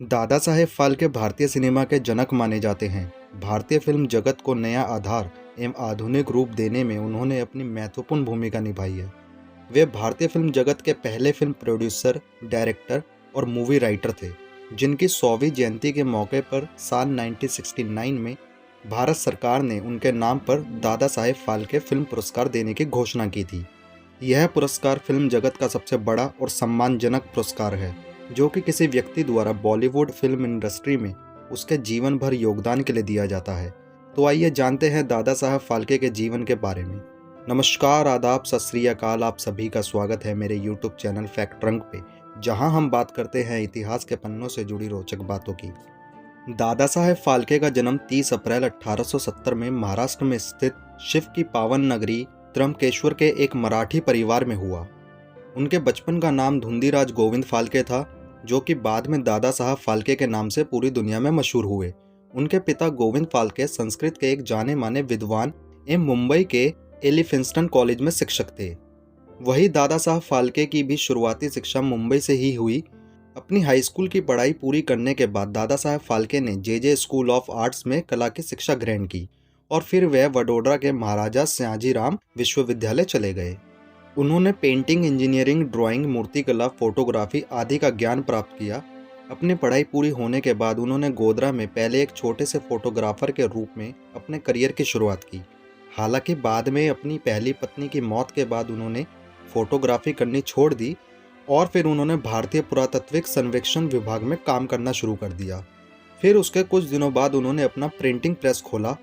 दादा साहेब फाल्के भारतीय सिनेमा के जनक माने जाते हैं। भारतीय फिल्म जगत को नया आधार एवं आधुनिक रूप देने में उन्होंने अपनी महत्वपूर्ण भूमिका निभाई है। वे भारतीय फिल्म जगत के पहले फिल्म प्रोड्यूसर, डायरेक्टर और मूवी राइटर थे, जिनकी 100वीं जयंती के मौके पर साल 1969 में भारत सरकार ने उनके नाम पर दादा साहेब फाल्के फिल्म पुरस्कार देने की घोषणा की थी। यह पुरस्कार फिल्म जगत का सबसे बड़ा और सम्मानजनक पुरस्कार है, जो कि किसी व्यक्ति द्वारा बॉलीवुड फिल्म इंडस्ट्री में उसके जीवन भर योगदान के लिए दिया जाता है। तो आइए जानते हैं दादा साहब फाल्के के जीवन के बारे में। नमस्कार, आदाब, सत श्री अकाल। आप सभी का स्वागत है मेरे यूट्यूब चैनल फैक्ट रंग पे, जहां हम बात करते हैं इतिहास के पन्नों से जुड़ी रोचक बातों की। दादा साहेब फाल्के का जन्म 30 अप्रैल 1870 में महाराष्ट्र में स्थित शिव की पावन नगरी त्र्यंबकेश्वर के एक मराठी परिवार में हुआ। उनके बचपन का नाम धुंधीराज गोविंद फाल्के था, जो कि बाद में दादा साहब फाल्के के नाम से पूरी दुनिया में मशहूर हुए। उनके पिता गोविंद फाल्के संस्कृत के एक जाने माने विद्वान एवं मुंबई के एलिफिंस्टन कॉलेज में शिक्षक थे। वही दादा साहब फाल्के की भी शुरुआती शिक्षा मुंबई से ही हुई। अपनी हाई स्कूल की पढ़ाई पूरी करने के बाद दादा साहब फाल्के ने जे स्कूल ऑफ आर्ट्स में कला की शिक्षा ग्रहण की और फिर वह वडोदरा के महाराजा सयाजीराव विश्वविद्यालय चले गए। उन्होंने पेंटिंग, इंजीनियरिंग, ड्राइंग, मूर्तिकला, फोटोग्राफी आदि का ज्ञान प्राप्त किया। अपनी पढ़ाई पूरी होने के बाद उन्होंने गोधरा में पहले एक छोटे से फोटोग्राफर के रूप में अपने करियर की शुरुआत की। हालांकि बाद में अपनी पहली पत्नी की मौत के बाद उन्होंने फोटोग्राफी करनी छोड़ दी और फिर उन्होंने भारतीय पुरातत्विक सर्वेक्षण विभाग में काम करना शुरू कर दिया। फिर उसके कुछ दिनों बाद उन्होंने अपना प्रिंटिंग प्रेस खोला।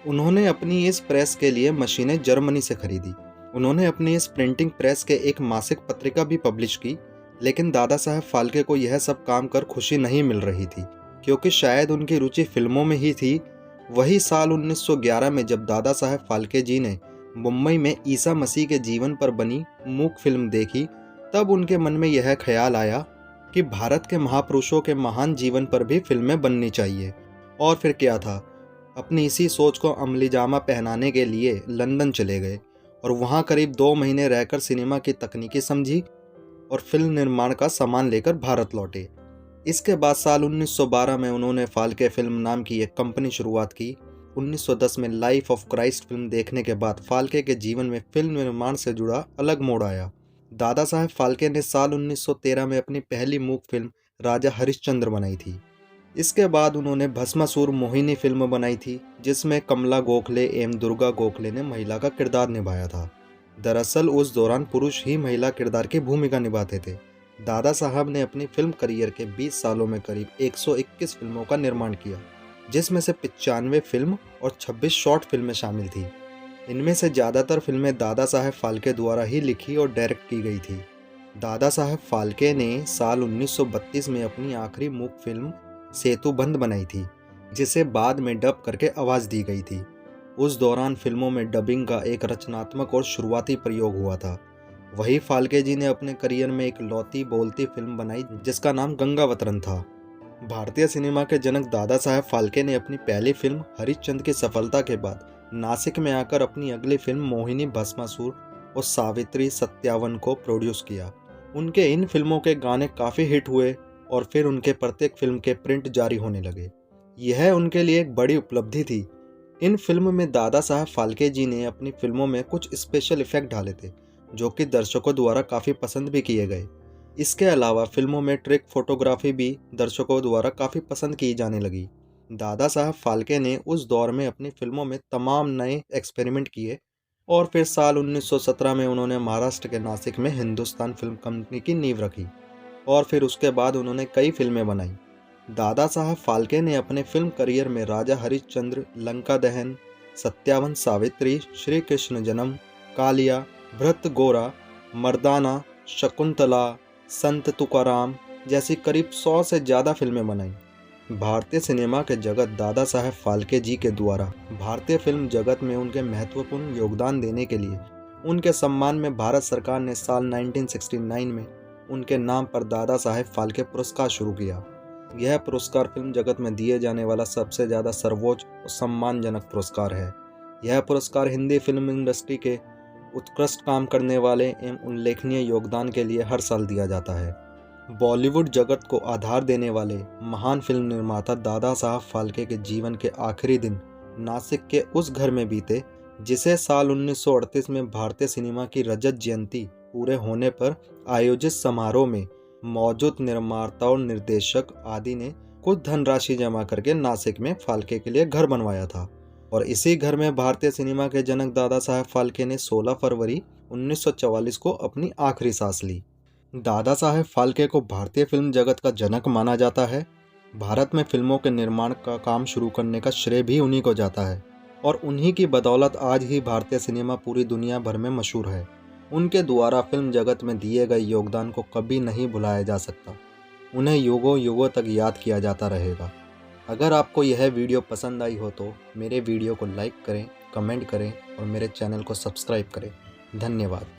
उन्होंने अपनी इस प्रेस के लिए मशीनें जर्मनी से खरीदी। उन्होंने अपनी इस प्रिंटिंग प्रेस के एक मासिक पत्रिका भी पब्लिश की, लेकिन दादा साहब फाल्के को यह सब काम कर खुशी नहीं मिल रही थी, क्योंकि शायद उनकी रुचि फिल्मों में ही थी। वही साल 1911 में जब दादा साहब फाल्के जी ने मुंबई में ईसा मसीह के जीवन पर बनी मूक फिल्म देखी, तब उनके मन में यह ख्याल आया कि भारत के महापुरुषों के महान जीवन पर भी फिल्में बननी चाहिए। और फिर क्या था, अपनी इसी सोच को अमलीजामा पहनाने के लिए लंदन चले गए और वहां करीब 2 महीने रहकर सिनेमा की तकनीकी समझी और फिल्म निर्माण का सामान लेकर भारत लौटे। इसके बाद साल 1912 में उन्होंने फाल्के फिल्म नाम की एक कंपनी शुरुआत की। 1910 में लाइफ ऑफ क्राइस्ट फिल्म देखने के बाद फाल्के के जीवन में फिल्म निर्माण से जुड़ा अलग मोड़ आया। दादा साहब फाल्के ने साल 1913 में अपनी पहली मूक फिल्म राजा हरिश्चंद्र बनाई थी। इसके बाद उन्होंने भस्मासुर मोहिनी फिल्म बनाई थी, जिसमें कमला गोखले एवं दुर्गा गोखले ने महिला का किरदार निभाया था। दरअसल उस दौरान पुरुष ही महिला किरदार की भूमिका निभाते थे। दादा साहब ने अपनी फिल्म करियर के 20 सालों में करीब 121 फिल्मों का निर्माण किया, जिसमें से 95 फिल्म और 26 शॉर्ट फिल्में शामिल थी। इनमें से ज़्यादातर फिल्में दादा साहब फाल्के द्वारा ही लिखी और डायरेक्ट की गई थी। दादा साहब फाल्के ने साल 1932 में अपनी आखिरी मूक फिल्म सेतुबंध बनाई थी, जिसे बाद में डब करके आवाज़ दी गई थी। उस दौरान फिल्मों में डबिंग का एक रचनात्मक और शुरुआती प्रयोग हुआ था। वही फाल्के जी ने अपने करियर में एक लौती बोलती फिल्म बनाई, जिसका नाम गंगावतरण था। भारतीय सिनेमा के जनक दादा साहब फाल्के ने अपनी पहली फिल्म हरिश्चंद्र की सफलता के बाद नासिक में आकर अपनी अगली फिल्म मोहिनी, भस्मासुर और सावित्री सत्यावन को प्रोड्यूस किया। उनके इन फिल्मों के गाने काफ़ी हिट हुए और फिर उनके प्रत्येक फिल्म के प्रिंट जारी होने लगे। यह उनके लिए एक बड़ी उपलब्धि थी। इन फिल्म में दादा साहब फाल्के जी ने अपनी फिल्मों में कुछ स्पेशल इफेक्ट डाले थे, जो कि दर्शकों द्वारा काफ़ी पसंद भी किए गए। इसके अलावा फिल्मों में ट्रिक फोटोग्राफी भी दर्शकों द्वारा काफ़ी पसंद की जाने लगी। दादा साहब फाल्के ने उस दौर में अपनी फिल्मों में तमाम नए एक्सपेरिमेंट किए और फिर साल 1917 में उन्होंने महाराष्ट्र के नासिक में हिंदुस्तान फिल्म कंपनी की नींव रखी और फिर उसके बाद उन्होंने कई फिल्में बनाई। दादा साहब फाल्के ने अपने फिल्म करियर में राजा हरिश्चंद्र, लंका दहन, सत्यावन सावित्री, श्री कृष्ण जन्म, कालिया, भृत गोरा, मर्दाना, शकुंतला, संत तुकाराम जैसी करीब 100 से ज़्यादा फिल्में बनाई। भारतीय सिनेमा के जगत दादा साहब फाल्के जी के द्वारा भारतीय फिल्म जगत में उनके महत्वपूर्ण योगदान देने के लिए उनके सम्मान में भारत सरकार ने साल 1969 में उनके नाम पर दादा साहब फाल्के पुरस्कार शुरू किया। यह पुरस्कार फिल्म जगत में दिए जाने वाला सबसे ज़्यादा सर्वोच्च और सम्मानजनक पुरस्कार है। यह पुरस्कार हिंदी फिल्म इंडस्ट्री के उत्कृष्ट काम करने वाले एवं उल्लेखनीय योगदान के लिए हर साल दिया जाता है। बॉलीवुड जगत को आधार देने वाले महान फिल्म निर्माता दादा साहब फाल्के के जीवन के आखिरी दिन नासिक के उस घर में बीते जिसे साल 1938 में भारतीय सिनेमा की रजत जयंती पूरे होने पर आयोजित समारोह में मौजूद निर्माता और निर्देशक आदि ने कुछ धनराशि जमा करके नासिक में फाल्के के लिए घर बनवाया था। और इसी घर में भारतीय सिनेमा के जनक दादा साहब फाल्के ने 16 फरवरी 1944 को अपनी आखिरी सांस ली। दादा साहब फाल्के को भारतीय फिल्म जगत का जनक माना जाता है। भारत में फिल्मों के निर्माण का काम शुरू करने का श्रेय भी उन्हीं को जाता है और उन्हीं की बदौलत आज ही भारतीय सिनेमा पूरी दुनिया भर में मशहूर है। उनके द्वारा फिल्म जगत में दिए गए योगदान को कभी नहीं भुलाया जा सकता। उन्हें युगों युगों तक याद किया जाता रहेगा। अगर आपको यह वीडियो पसंद आई हो तो मेरे वीडियो को लाइक करें, कमेंट करें और मेरे चैनल को सब्सक्राइब करें। धन्यवाद।